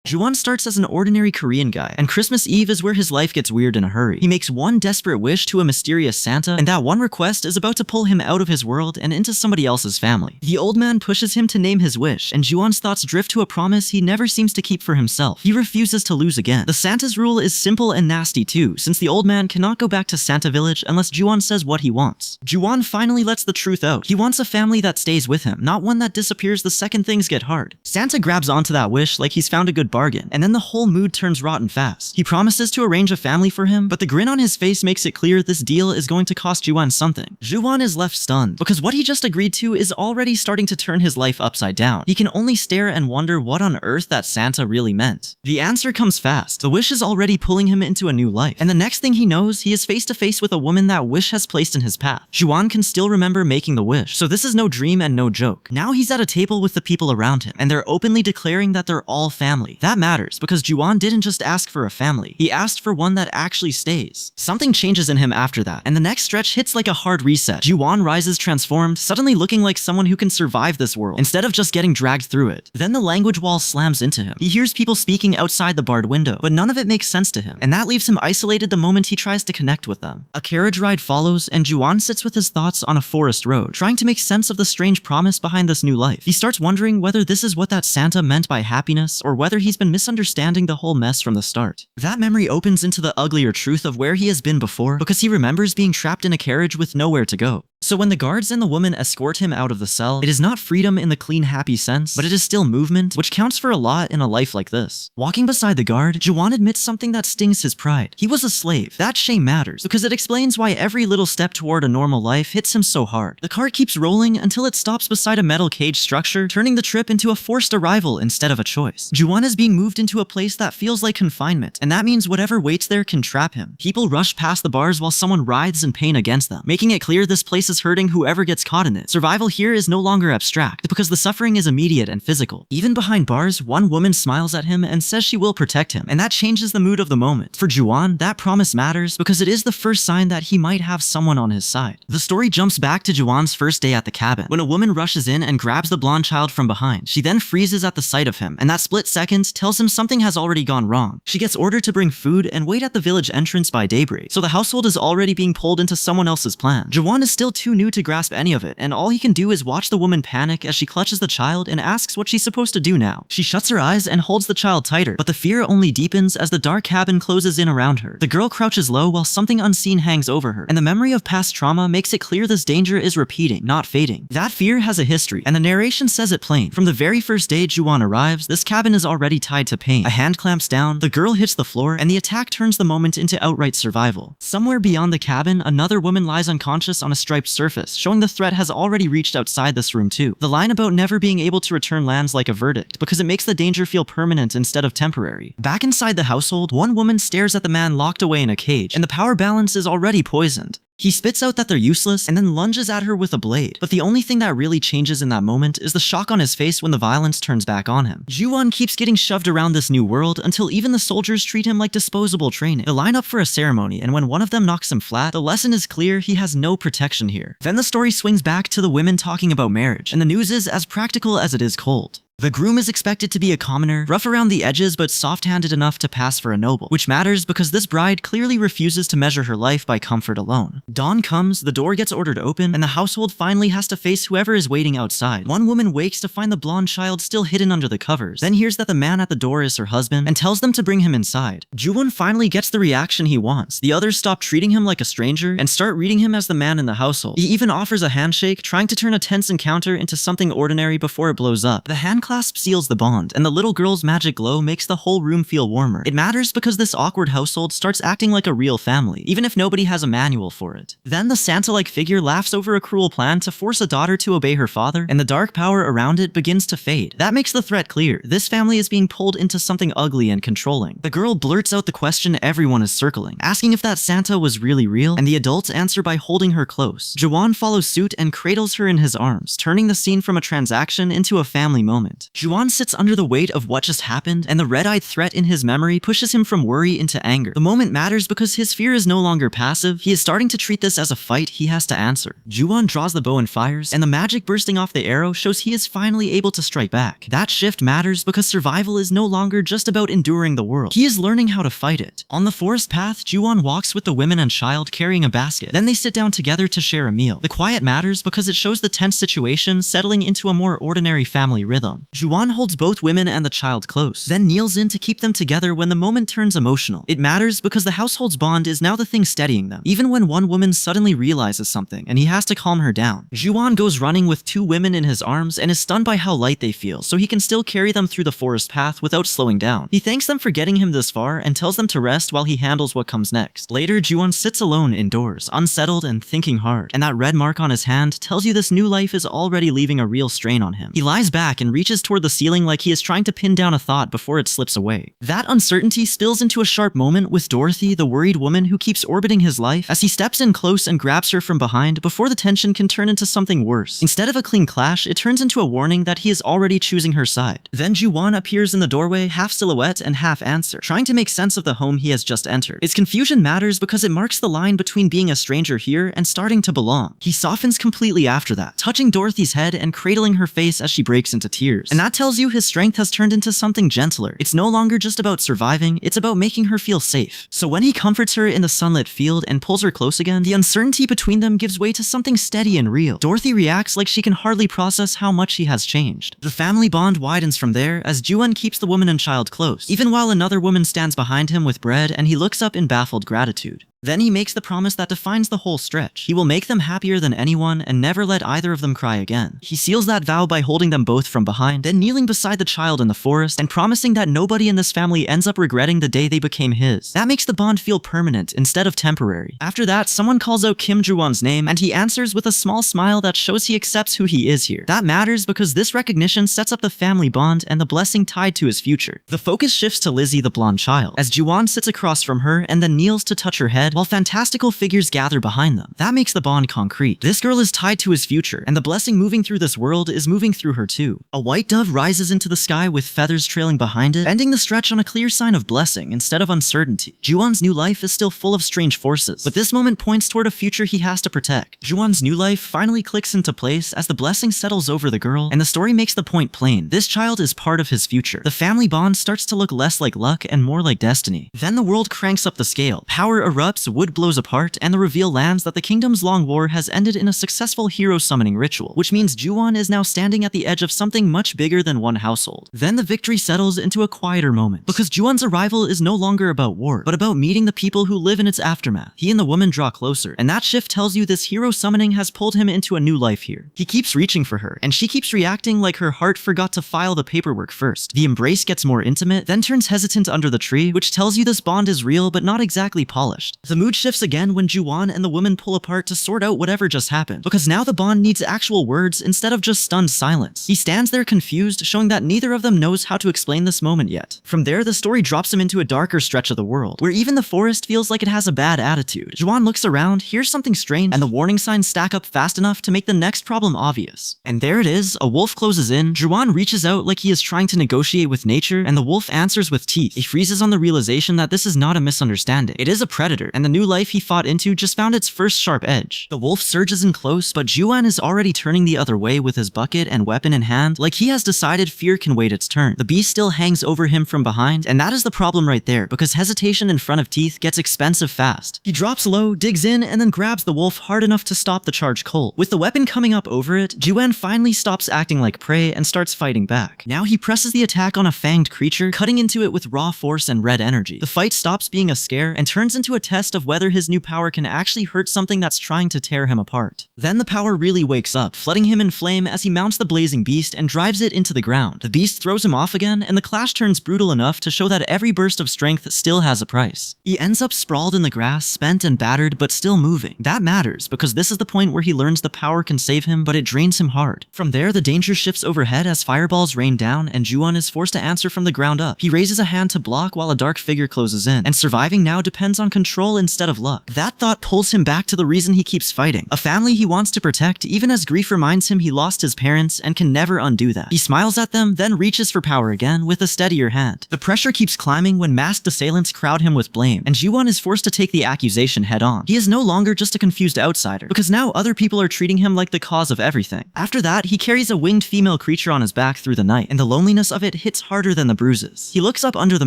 Juwon starts as an ordinary Korean guy, and Christmas Eve is where his life gets weird in a hurry. He makes one desperate wish to a mysterious Santa, and that one request is about to pull him out of his world and into somebody else's family. The old man pushes him to name his wish, and Juwon's thoughts drift to a promise he never seems to keep for himself. He refuses to lose again. The Santa's rule is simple and nasty too, since the old man cannot go back to Santa Village unless Juwon says what he wants. Juwon finally lets the truth out. He wants a family that stays with him, not one that disappears the second things get hard. Santa grabs onto that wish like he's found a good bargain, and then the whole mood turns rotten fast. He promises to arrange a family for him, but the grin on his face makes it clear this deal is going to cost Juwon something. Juwon is left stunned, because what he just agreed to is already starting to turn his life upside down. He can only stare and wonder what on earth that Santa really meant. The answer comes fast. The wish is already pulling him into a new life, and the next thing he knows, he is face to face with a woman that wish has placed in his path. Juwon can still remember making the wish, so this is no dream and no joke. Now he's at a table with the people around him, and they're openly declaring that they're all family. That matters, because Juwon didn't just ask for a family, he asked for one that actually stays. Something changes in him after that, and the next stretch hits like a hard reset. Juwon rises transformed, suddenly looking like someone who can survive this world, instead of just getting dragged through it. Then the language wall slams into him. He hears people speaking outside the barred window, but none of it makes sense to him, and that leaves him isolated the moment he tries to connect with them. A carriage ride follows, and Juwon sits with his thoughts on a forest road, trying to make sense of the strange promise behind this new life. He starts wondering whether this is what that Santa meant by happiness, or whether he's been misunderstanding the whole mess from the start. That memory opens into the uglier truth of where he has been before, because he remembers being trapped in a carriage with nowhere to go. So when the guards and the woman escort him out of the cell, it is not freedom in the clean, happy sense, but it is still movement, which counts for a lot in a life like this. Walking beside the guard, Juwon admits something that stings his pride. He was a slave. That shame matters, because it explains why every little step toward a normal life hits him so hard. The car keeps rolling until it stops beside a metal cage structure, turning the trip into a forced arrival instead of a choice. Juwon is being moved into a place that feels like confinement, and that means whatever waits there can trap him. People rush past the bars while someone writhes in pain against them, making it clear this place is hurting whoever gets caught in it. Survival here is no longer abstract, because the suffering is immediate and physical. Even behind bars, one woman smiles at him and says she will protect him, and that changes the mood of the moment. For Juwon, that promise matters because it is the first sign that he might have someone on his side. The story jumps back to Juwon's first day at the cabin, when a woman rushes in and grabs the blonde child from behind. She then freezes at the sight of him, and that split second tells him something has already gone wrong. She gets ordered to bring food and wait at the village entrance by daybreak, so the household is already being pulled into someone else's plan. Juwon is still too new to grasp any of it, and all he can do is watch the woman panic as she clutches the child and asks what she's supposed to do now. She shuts her eyes and holds the child tighter, but the fear only deepens as the dark cabin closes in around her. The girl crouches low while something unseen hangs over her, and the memory of past trauma makes it clear this danger is repeating, not fading. That fear has a history, and the narration says it plain. From the very first day Juwon arrives, this cabin is already tied to pain. A hand clamps down, the girl hits the floor, and the attack turns the moment into outright survival. Somewhere beyond the cabin, another woman lies unconscious on a striped surface, showing the threat has already reached outside this room too. The line about never being able to return lands like a verdict, because it makes the danger feel permanent instead of temporary. Back inside the household, one woman stares at the man locked away in a cage, and the power balance is already poisoned. He spits out that they're useless and then lunges at her with a blade, but the only thing that really changes in that moment is the shock on his face when the violence turns back on him. Juwon keeps getting shoved around this new world until even the soldiers treat him like disposable training. They line up for a ceremony, and when one of them knocks him flat, the lesson is clear: he has no protection here. Then the story swings back to the women talking about marriage, and the news is as practical as it is cold. The groom is expected to be a commoner, rough around the edges but soft-handed enough to pass for a noble, which matters because this bride clearly refuses to measure her life by comfort alone. Dawn comes, the door gets ordered open, and the household finally has to face whoever is waiting outside. One woman wakes to find the blonde child still hidden under the covers, then hears that the man at the door is her husband and tells them to bring him inside. Juwon finally gets the reaction he wants. The others stop treating him like a stranger and start reading him as the man in the household. He even offers a handshake, trying to turn a tense encounter into something ordinary before it blows up. The hand clasp seals the bond, and the little girl's magic glow makes the whole room feel warmer. It matters because this awkward household starts acting like a real family, even if nobody has a manual for it. Then the Santa-like figure laughs over a cruel plan to force a daughter to obey her father, and the dark power around it begins to fade. That makes the threat clear. This family is being pulled into something ugly and controlling. The girl blurts out the question everyone is circling, asking if that Santa was really real, and the adults answer by holding her close. Juwon follows suit and cradles her in his arms, turning the scene from a transaction into a family moment. moment. Juwon sits under the weight of what just happened, and the red-eyed threat in his memory pushes him from worry into anger. The moment matters because his fear is no longer passive. He is starting to treat this as a fight he has to answer. Juwon draws the bow and fires, and the magic bursting off the arrow shows he is finally able to strike back. That shift matters because survival is no longer just about enduring the world. He is learning how to fight it. On the forest path, Juwon walks with the women and child carrying a basket. Then they sit down together to share a meal. The quiet matters because it shows the tense situation settling into a more ordinary family rhythm. Juwon holds both women and the child close, then kneels in to keep them together when the moment turns emotional. It matters because the household's bond is now the thing steadying them, even when one woman suddenly realizes something and he has to calm her down. Juwon goes running with two women in his arms and is stunned by how light they feel, so he can still carry them through the forest path without slowing down. He thanks them for getting him this far and tells them to rest while he handles what comes next. Later, Juwon sits alone indoors, unsettled and thinking hard, and that red mark on his hand tells you this new life is already leaving a real strain on him. He lies back and reaches toward the ceiling like he is trying to pin down a thought before it slips away. That uncertainty spills into a sharp moment with Dorothy, the worried woman who keeps orbiting his life, as he steps in close and grabs her from behind before the tension can turn into something worse. Instead of a clean clash, it turns into a warning that he is already choosing her side. Then Juwon appears in the doorway, half silhouette and half answer, trying to make sense of the home he has just entered. Its confusion matters because it marks the line between being a stranger here and starting to belong. He softens completely after that, touching Dorothy's head and cradling her face as she breaks into tears. And that tells you his strength has turned into something gentler. It's no longer just about surviving, it's about making her feel safe. So when he comforts her in the sunlit field and pulls her close again, the uncertainty between them gives way to something steady and real. Dorothy reacts like she can hardly process how much he has changed. The family bond widens from there as Juwon keeps the woman and child close, even while another woman stands behind him with bread and he looks up in baffled gratitude. Then he makes the promise that defines the whole stretch. He will make them happier than anyone and never let either of them cry again. He seals that vow by holding them both from behind, then kneeling beside the child in the forest and promising that nobody in this family ends up regretting the day they became his. That makes the bond feel permanent instead of temporary. After that, someone calls out Kim Juwon's name and he answers with a small smile that shows he accepts who he is here. That matters because this recognition sets up the family bond and the blessing tied to his future. The focus shifts to Lizzie, the blonde child, as Juwon sits across from her and then kneels to touch her head while fantastical figures gather behind them. That makes the bond concrete. This girl is tied to his future, and the blessing moving through this world is moving through her too. A white dove rises into the sky with feathers trailing behind it, ending the stretch on a clear sign of blessing instead of uncertainty. Juwon's new life is still full of strange forces, but this moment points toward a future he has to protect. Juwon's new life finally clicks into place as the blessing settles over the girl, and the story makes the point plain. This child is part of his future. The family bond starts to look less like luck and more like destiny. Then the world cranks up the scale. Power erupts, wood blows apart, and the reveal lands that the kingdom's long war has ended in a successful hero summoning ritual, which means Juwon is now standing at the edge of something much bigger than one household. Then the victory settles into a quieter moment, because Juwon's arrival is no longer about war, but about meeting the people who live in its aftermath. He and the woman draw closer, and that shift tells you this hero summoning has pulled him into a new life here. He keeps reaching for her, and she keeps reacting like her heart forgot to file the paperwork first. The embrace gets more intimate, then turns hesitant under the tree, which tells you this bond is real but not exactly polished. The mood shifts again when Juwon and the woman pull apart to sort out whatever just happened, because now the bond needs actual words instead of just stunned silence. He stands there confused, showing that neither of them knows how to explain this moment yet. From there, the story drops him into a darker stretch of the world, where even the forest feels like it has a bad attitude. Juwon looks around, hears something strange, and the warning signs stack up fast enough to make the next problem obvious. And there it is, a wolf closes in. Juwon reaches out like he is trying to negotiate with nature, and the wolf answers with teeth. He freezes on the realization that this is not a misunderstanding. It is a predator, and the new life he fought into just found its first sharp edge. The wolf surges in close, but Juwon is already turning the other way with his bucket and weapon in hand, like he has decided fear can wait its turn. The beast still hangs over him from behind, and that is the problem right there, because hesitation in front of teeth gets expensive fast. He drops low, digs in, and then grabs the wolf hard enough to stop the charge cold. With the weapon coming up over it, Juwon finally stops acting like prey and starts fighting back. Now he presses the attack on a fanged creature, cutting into it with raw force and red energy. The fight stops being a scare and turns into a test of whether his new power can actually hurt something that's trying to tear him apart. Then the power really wakes up, flooding him in flame as he mounts the blazing beast and drives it into the ground. The beast throws him off again, and the clash turns brutal enough to show that every burst of strength still has a price. He ends up sprawled in the grass, spent and battered, but still moving. That matters, because this is the point where he learns the power can save him, but it drains him hard. From there, the danger shifts overhead as fireballs rain down, and Juwon is forced to answer from the ground up. He raises a hand to block while a dark figure closes in, and surviving now depends on control personal instead of luck. That thought pulls him back to the reason he keeps fighting, a family he wants to protect even as grief reminds him he lost his parents and can never undo that. He smiles at them, then reaches for power again with a steadier hand. The pressure keeps climbing when masked assailants crowd him with blame, and Ju-won is forced to take the accusation head on. He is no longer just a confused outsider, because now other people are treating him like the cause of everything. After that, he carries a winged female creature on his back through the night, and the loneliness of it hits harder than the bruises. He looks up under the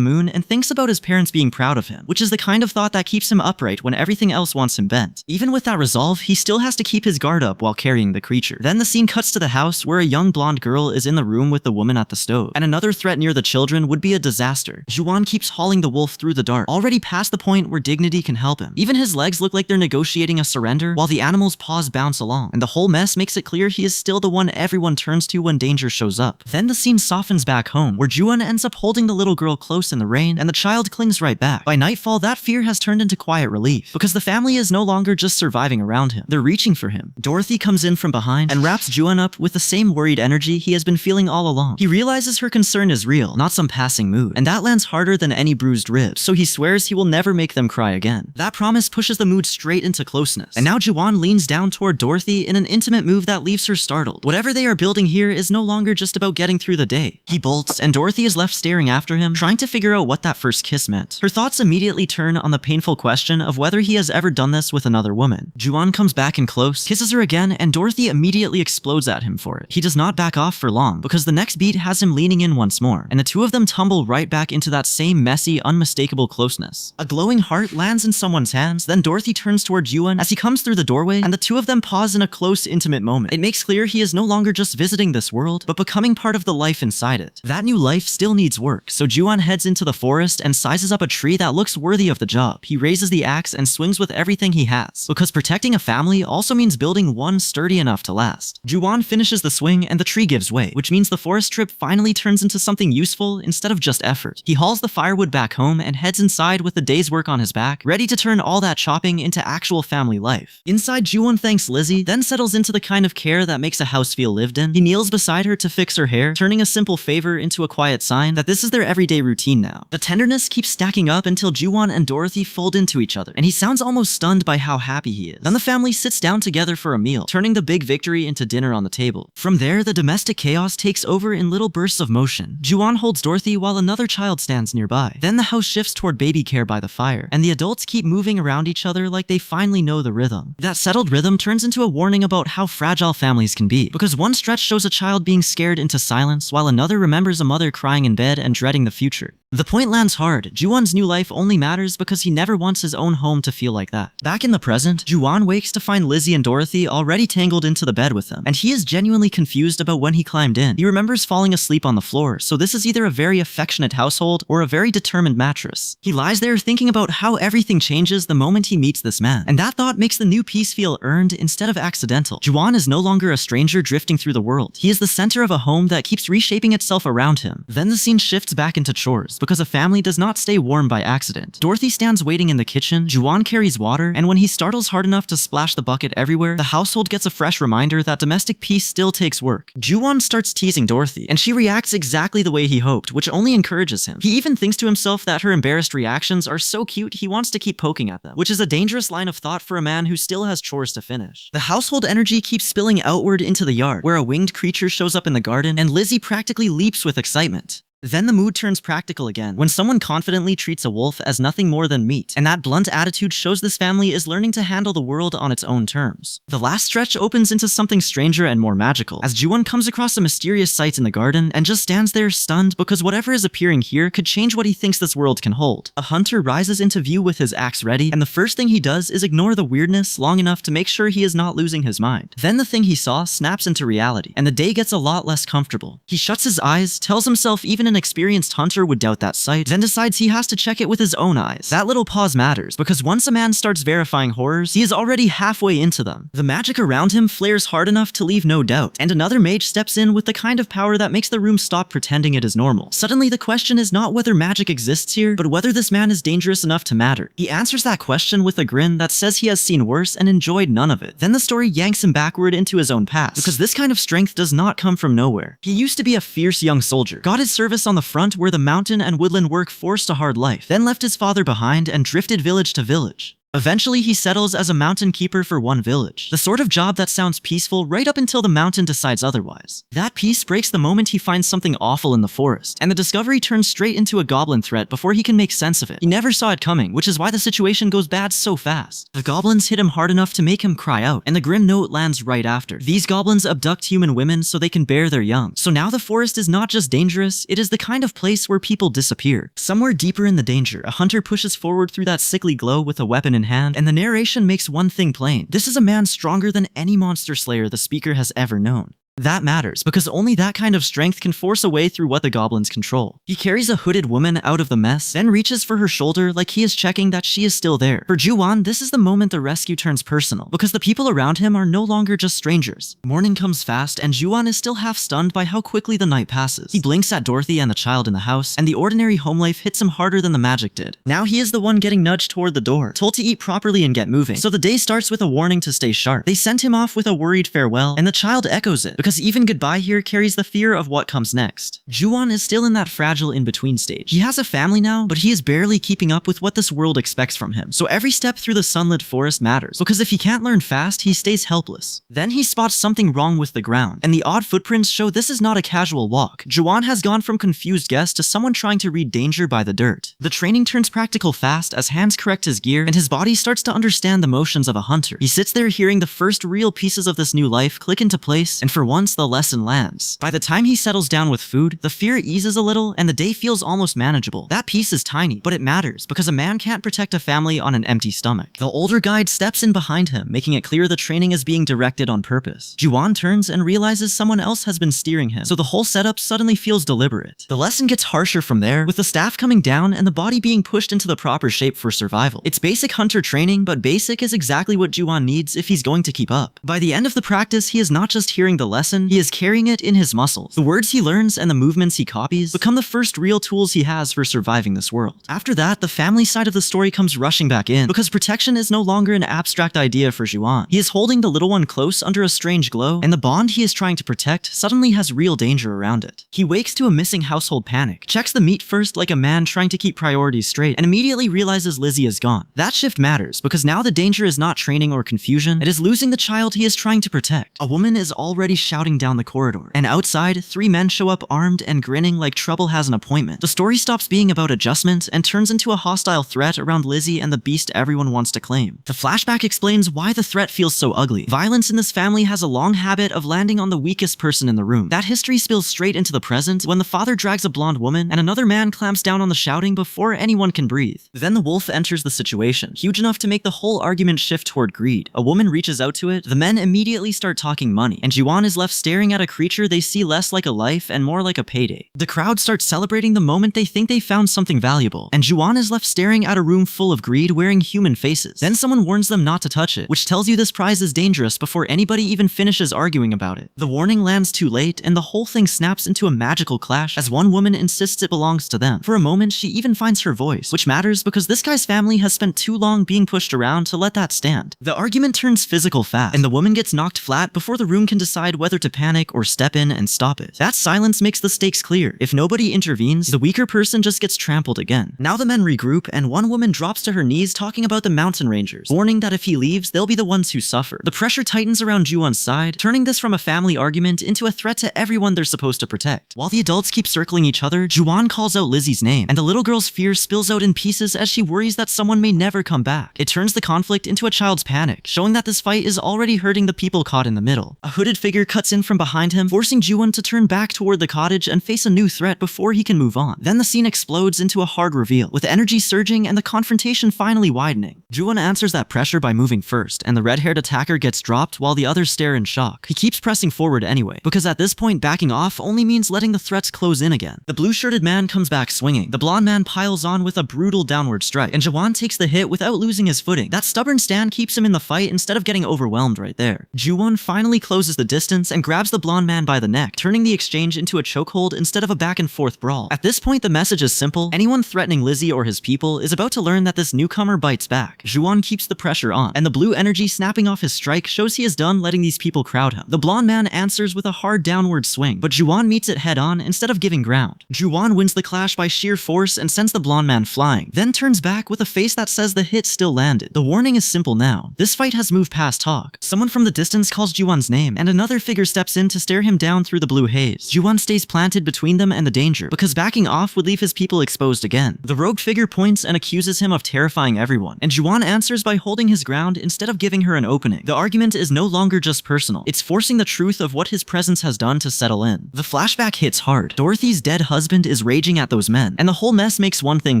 moon and thinks about his parents being proud of him, which is the kind of thought that keeps him upright when everything else wants him bent. Even with that resolve, he still has to keep his guard up while carrying the creature. Then the scene cuts to the house where a young blonde girl is in the room with the woman at the stove, and another threat near the children would be a disaster. Ju-won keeps hauling the wolf through the dark, already past the point where dignity can help him. Even his legs look like they're negotiating a surrender, while the animal's paws bounce along, and the whole mess makes it clear he is still the one everyone turns to when danger shows up. Then the scene softens back home, where Ju-won ends up holding the little girl close in the rain, and the child clings right back. By nightfall, that fear has turned into quiet relief, because the family is no longer just surviving around him, they're reaching for him. Dorothy comes in from behind and wraps Ju-won up with the same worried energy he has been feeling all along. He realizes her concern is real, not some passing mood, and that lands harder than any bruised ribs, so he swears he will never make them cry again. That promise pushes the mood straight into closeness, and now Ju-won leans down toward Dorothy in an intimate move that leaves her startled. Whatever they are building here is no longer just about getting through the day. He bolts, and Dorothy is left staring after him, trying to figure out what that first kiss meant. Her thoughts immediately turn on the painful question of whether he has ever done this with another woman. Ju-won comes back in close, kisses her again, and Dorothy immediately explodes at him for it. He does not back off for long, because the next beat has him leaning in once more, and the two of them tumble right back into that same messy, unmistakable closeness. A glowing heart lands in someone's hands, then Dorothy turns toward Ju-won as he comes through the doorway, and the two of them pause in a close, intimate moment. It makes clear he is no longer just visiting this world, but becoming part of the life inside it. That new life still needs work, so Ju-won heads into the forest and sizes up a tree that looks worthy of the job. He raises the axe and swings with everything he has, because protecting a family also means building one sturdy enough to last. Ju-won finishes the swing and the tree gives way, which means the forest trip finally turns into something useful instead of just effort. He hauls the firewood back home and heads inside with the day's work on his back, ready to turn all that chopping into actual family life. Inside, Ju-won thanks Lizzie, then settles into the kind of care that makes a house feel lived in. He kneels beside her to fix her hair, turning a simple favor into a quiet sign that this is their everyday routine now. The tenderness keeps stacking up until Ju-won and Dorothy fold into each other, and he sounds almost stunned by how happy he is. Then the family sits down together for a meal, turning the big victory into dinner on the table. From there, the domestic chaos takes over in little bursts of motion. Ju-won holds Dorothy while another child stands nearby. Then the house shifts toward baby care by the fire, and the adults keep moving around each other like they finally know the rhythm. That settled rhythm turns into a warning about how fragile families can be, because one stretch shows a child being scared into silence, while another remembers a mother crying in bed and dreading the future. The point lands hard. Ju-won's new life only matters because he never wants his own home to feel like that. Back in the present, Ju-won wakes to find Lizzie and Dorothy already tangled into the bed with him, and he is genuinely confused about when he climbed in. He remembers falling asleep on the floor, so this is either a very affectionate household or a very determined mattress. He lies there thinking about how everything changes the moment he meets this man, and that thought makes the new peace feel earned instead of accidental. Ju-won is no longer a stranger drifting through the world. He is the center of a home that keeps reshaping itself around him. Then the scene shifts back into chores, because a family does not stay warm by accident. Dorothy stands waiting in the kitchen, Ju-won carries water, and when he startles hard enough to splash the bucket everywhere, the household gets a fresh reminder that domestic peace still takes work. Ju-won starts teasing Dorothy, and she reacts exactly the way he hoped, which only encourages him. He even thinks to himself that her embarrassed reactions are so cute he wants to keep poking at them, which is a dangerous line of thought for a man who still has chores to finish. The household energy keeps spilling outward into the yard, where a winged creature shows up in the garden, and Lizzie practically leaps with excitement. Then the mood turns practical again, when someone confidently treats a wolf as nothing more than meat, and that blunt attitude shows this family is learning to handle the world on its own terms. The last stretch opens into something stranger and more magical, as Ju-won comes across a mysterious sight in the garden and just stands there stunned because whatever is appearing here could change what he thinks this world can hold. A hunter rises into view with his axe ready, and the first thing he does is ignore the weirdness long enough to make sure he is not losing his mind. Then the thing he saw snaps into reality, and the day gets a lot less comfortable. He shuts his eyes, tells himself even an experienced hunter would doubt that sight, then decides he has to check it with his own eyes. That little pause matters, because once a man starts verifying horrors, he is already halfway into them. The magic around him flares hard enough to leave no doubt, and another mage steps in with the kind of power that makes the room stop pretending it is normal. Suddenly, the question is not whether magic exists here, but whether this man is dangerous enough to matter. He answers that question with a grin that says he has seen worse and enjoyed none of it. Then the story yanks him backward into his own past, because this kind of strength does not come from nowhere. He used to be a fierce young soldier, got his service on the front where the mountain and woodland work forced a hard life, then left his father behind and drifted village to village. Eventually, he settles as a mountain keeper for one village, the sort of job that sounds peaceful right up until the mountain decides otherwise. That peace breaks the moment he finds something awful in the forest, and the discovery turns straight into a goblin threat before he can make sense of it. He never saw it coming, which is why the situation goes bad so fast. The goblins hit him hard enough to make him cry out, and the grim note lands right after. These goblins abduct human women so they can bear their young. So now the forest is not just dangerous, it is the kind of place where people disappear. Somewhere deeper in the danger, a hunter pushes forward through that sickly glow with a weapon in hand, and the narration makes one thing plain. This is a man stronger than any monster slayer the speaker has ever known. That matters, because only that kind of strength can force a way through what the goblins control. He carries a hooded woman out of the mess, then reaches for her shoulder like he is checking that she is still there. For Ju-won, this is the moment the rescue turns personal, because the people around him are no longer just strangers. Morning comes fast, and Ju-won is still half stunned by how quickly the night passes. He blinks at Dorothy and the child in the house, and the ordinary home life hits him harder than the magic did. Now he is the one getting nudged toward the door, told to eat properly and get moving. So the day starts with a warning to stay sharp. They sent him off with a worried farewell, and the child echoes it, because even goodbye here carries the fear of what comes next. Ju-won is still in that fragile in-between stage. He has a family now, but he is barely keeping up with what this world expects from him. So every step through the sunlit forest matters, because if he can't learn fast, he stays helpless. Then he spots something wrong with the ground, and the odd footprints show this is not a casual walk. Ju-won has gone from confused guess to someone trying to read danger by the dirt. The training turns practical fast as hands correct his gear, and his body starts to understand the motions of a hunter. He sits there hearing the first real pieces of this new life click into place, and for once the lesson lands. By the time he settles down with food, the fear eases a little and the day feels almost manageable. That piece is tiny, but it matters because a man can't protect a family on an empty stomach. The older guide steps in behind him, making it clear the training is being directed on purpose. Ju-won turns and realizes someone else has been steering him, so the whole setup suddenly feels deliberate. The lesson gets harsher from there, with the staff coming down and the body being pushed into the proper shape for survival. It's basic hunter training, but basic is exactly what Ju-won needs if he's going to keep up. By the end of the practice, he is not just hearing the lesson, he is carrying it in his muscles. The words he learns and the movements he copies become the first real tools he has for surviving this world. After that, the family side of the story comes rushing back in, because protection is no longer an abstract idea for Ju-won. He is holding the little one close under a strange glow, and the bond he is trying to protect suddenly has real danger around it. He wakes to a missing household panic, checks the meat first like a man trying to keep priorities straight, and immediately realizes Lizzie is gone. That shift matters, because now the danger is not training or confusion, it is losing the child he is trying to protect. A woman is already shouting down the corridor, and outside, 3 men show up armed and grinning like trouble has an appointment. The story stops being about adjustment and turns into a hostile threat around Lizzie and the beast everyone wants to claim. The flashback explains why the threat feels so ugly. Violence in this family has a long habit of landing on the weakest person in the room. That history spills straight into the present when the father drags a blonde woman and another man clamps down on the shouting before anyone can breathe. Then the wolf enters the situation, huge enough to make the whole argument shift toward greed. A woman reaches out to it, the men immediately start talking money, and Ju-won is left staring at a creature they see less like a life and more like a payday. The crowd starts celebrating the moment they think they found something valuable, and Ju-won is left staring at a room full of greed wearing human faces. Then someone warns them not to touch it, which tells you this prize is dangerous before anybody even finishes arguing about it. The warning lands too late, and the whole thing snaps into a magical clash as one woman insists it belongs to them. For a moment, she even finds her voice, which matters because this guy's family has spent too long being pushed around to let that stand. The argument turns physical fast, and the woman gets knocked flat before the room can decide whether to panic or step in and stop it. That silence makes the stakes clear. If nobody intervenes, the weaker person just gets trampled again. Now the men regroup, and one woman drops to her knees talking about the mountain rangers, warning that if he leaves, they'll be the ones who suffer. The pressure tightens around Ju-won's side, turning this from a family argument into a threat to everyone they're supposed to protect. While the adults keep circling each other, Ju-won calls out Lizzie's name, and the little girl's fear spills out in pieces as she worries that someone may never come back. It turns the conflict into a child's panic, showing that this fight is already hurting the people caught in the middle. A hooded figure cuts in from behind him, forcing Ju-won to turn back toward the cottage and face a new threat before he can move on. Then the scene explodes into a hard reveal, with energy surging and the confrontation finally widening. Ju-won answers that pressure by moving first, and the red-haired attacker gets dropped while the others stare in shock. He keeps pressing forward anyway, because at this point backing off only means letting the threats close in again. The blue-shirted man comes back swinging. The blonde man piles on with a brutal downward strike, and Ju-won takes the hit without losing his footing. That stubborn stand keeps him in the fight instead of getting overwhelmed right there. Ju-won finally closes the distance distance and grabs the blonde man by the neck, turning the exchange into a chokehold instead of a back-and-forth brawl. At this point, the message is simple. Anyone threatening Lizzie or his people is about to learn that this newcomer bites back. Juwon keeps the pressure on, and the blue energy snapping off his strike shows he is done letting these people crowd him. The blonde man answers with a hard downward swing, but Juwon meets it head-on instead of giving ground. Juwon wins the clash by sheer force and sends the blonde man flying, then turns back with a face that says the hit still landed. The warning is simple now. This fight has moved past talk. Someone from the distance calls Juwon's name, and another figure steps in to stare him down through the blue haze. Juwon stays planted between them and the danger, because backing off would leave his people exposed again. The rogue figure points and accuses him of terrifying everyone, and Juwon answers by holding his ground instead of giving her an opening. The argument is no longer just personal. It's forcing the truth of what his presence has done to settle in. The flashback hits hard. Dorothy's dead husband is raging at those men, and the whole mess makes one thing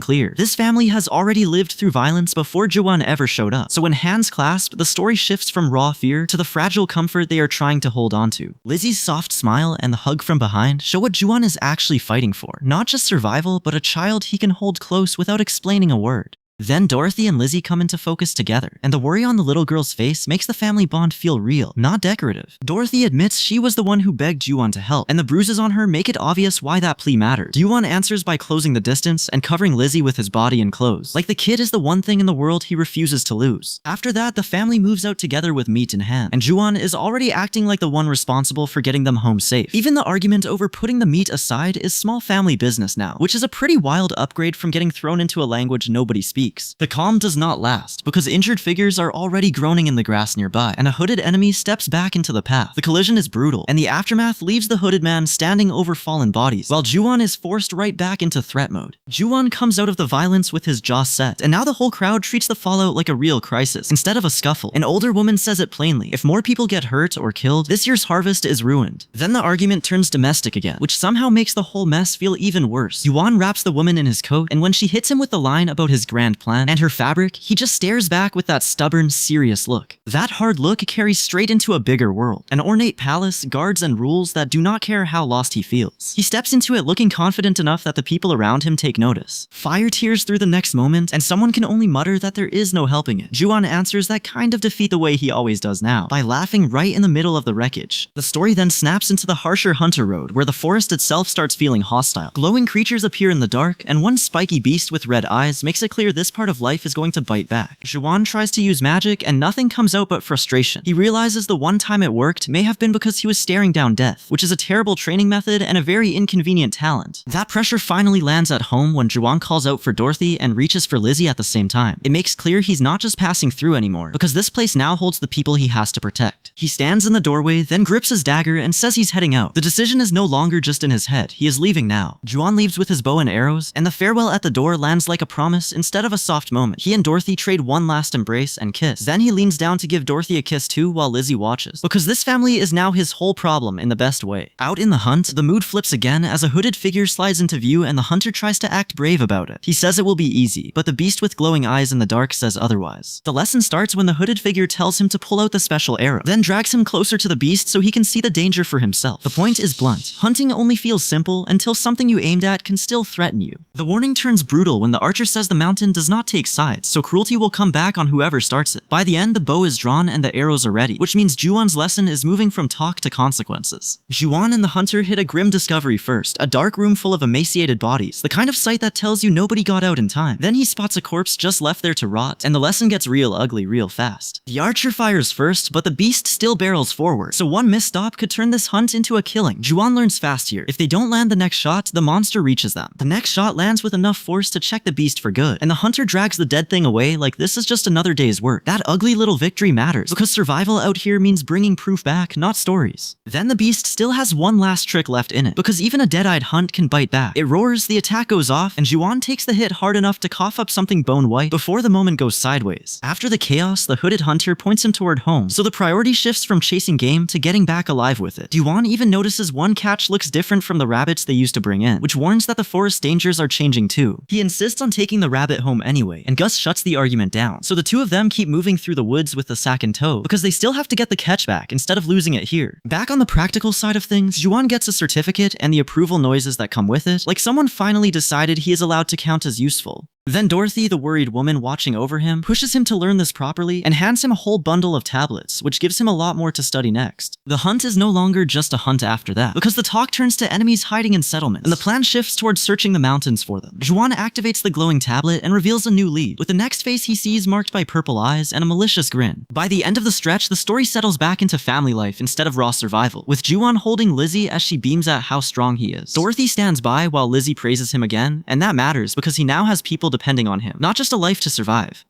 clear. This family has already lived through violence before Juwon ever showed up. So when hands clasp, the story shifts from raw fear to the fragile comfort they are trying to hold onto. Lizzie's soft smile and the hug from behind show what Juwon is actually fighting for. Not just survival, but a child he can hold close without explaining a word. Then Dorothy and Lizzie come into focus together, and the worry on the little girl's face makes the family bond feel real, not decorative. Dorothy admits she was the one who begged Juwon to help, and the bruises on her make it obvious why that plea mattered. Juwon answers by closing the distance and covering Lizzie with his body and clothes, like the kid is the one thing in the world he refuses to lose. After that, the family moves out together with meat in hand, and Juwon is already acting like the one responsible for getting them home safe. Even the argument over putting the meat aside is small family business now, which is a pretty wild upgrade from getting thrown into a language nobody speaks. The calm does not last, because injured figures are already groaning in the grass nearby, and a hooded enemy steps back into the path. The collision is brutal, and the aftermath leaves the hooded man standing over fallen bodies, while Juwon is forced right back into threat mode. Juwon comes out of the violence with his jaw set, and now the whole crowd treats the fallout like a real crisis, instead of a scuffle. An older woman says it plainly: if more people get hurt or killed, this year's harvest is ruined. Then the argument turns domestic again, which somehow makes the whole mess feel even worse. Juwon wraps the woman in his coat, and when she hits him with the line about his grand plan and her fabric, he just stares back with that stubborn, serious look. That hard look carries straight into a bigger world. An ornate palace, guards, and rules that do not care how lost he feels. He steps into it looking confident enough that the people around him take notice. Fire tears through the next moment, and someone can only mutter that there is no helping it. Juwon answers that kind of defeat the way he always does now, by laughing right in the middle of the wreckage. The story then snaps into the harsher Hunter Road, where the forest itself starts feeling hostile. Glowing creatures appear in the dark, and one spiky beast with red eyes makes it clear this part of life is going to bite back. Juwon tries to use magic, and nothing comes out but frustration. He realizes the one time it worked may have been because he was staring down death, which is a terrible training method and a very inconvenient talent. That pressure finally lands at home when Juwon calls out for Dorothy and reaches for Lizzie at the same time. It makes clear he's not just passing through anymore, because this place now holds the people he has to protect. He stands in the doorway, then grips his dagger and says he's heading out. The decision is no longer just in his head. He is leaving now. Juwon leaves with his bow and arrows, and the farewell at the door lands like a promise instead of a soft moment. He and Dorothy trade one last embrace and kiss. Then he leans down to give Dorothy a kiss too while Lizzie watches, because this family is now his whole problem in the best way. Out in the hunt, the mood flips again as a hooded figure slides into view and the hunter tries to act brave about it. He says it will be easy, but the beast with glowing eyes in the dark says otherwise. The lesson starts when the hooded figure tells him to pull out the special arrow, then drags him closer to the beast so he can see the danger for himself. The point is blunt. Hunting only feels simple until something you aimed at can still threaten you. The warning turns brutal when the archer says the mountain does not take sides, so cruelty will come back on whoever starts it. By the end, the bow is drawn and the arrows are ready, which means Juwon's lesson is moving from talk to consequences. Juwon and the hunter hit a grim discovery first, a dark room full of emaciated bodies, the kind of sight that tells you nobody got out in time. Then he spots a corpse just left there to rot, and the lesson gets real ugly real fast. The archer fires first, but the beast still barrels forward, so one misstop could turn this hunt into a killing. Juwon learns fast here. If they don't land the next shot, the monster reaches them. The next shot lands with enough force to check the beast for good, and the hunter drags the dead thing away like this is just another day's work. That ugly little victory matters, because survival out here means bringing proof back, not stories. Then the beast still has one last trick left in it, because even a dead-eyed hunt can bite back. It roars, the attack goes off, and Juwon takes the hit hard enough to cough up something bone-white before the moment goes sideways. After the chaos, the hooded hunter points him toward home, so the priority shifts from chasing game to getting back alive with it. Juwon even notices one catch looks different from the rabbits they used to bring in, which warns that the forest dangers are changing too. He insists on taking the rabbit home anyway, and Gus shuts the argument down, so the two of them keep moving through the woods with the sack in tow, because they still have to get the catch back instead of losing it here. Back on the practical side of things, Juwon gets a certificate and the approval noises that come with it, like someone finally decided he is allowed to count as useful. Then Dorothy, the worried woman watching over him, pushes him to learn this properly and hands him a whole bundle of tablets, which gives him a lot more to study next. The hunt is no longer just a hunt after that, because the talk turns to enemies hiding in settlements, and the plan shifts towards searching the mountains for them. Juan activates the glowing tablet and reveals a new lead, with the next face he sees marked by purple eyes and a malicious grin. By the end of the stretch, the story settles back into family life instead of raw survival, with Juan holding Lizzie as she beams at how strong he is. Dorothy stands by while Lizzie praises him again, and that matters because he now has people depending on him, not just a life to survive.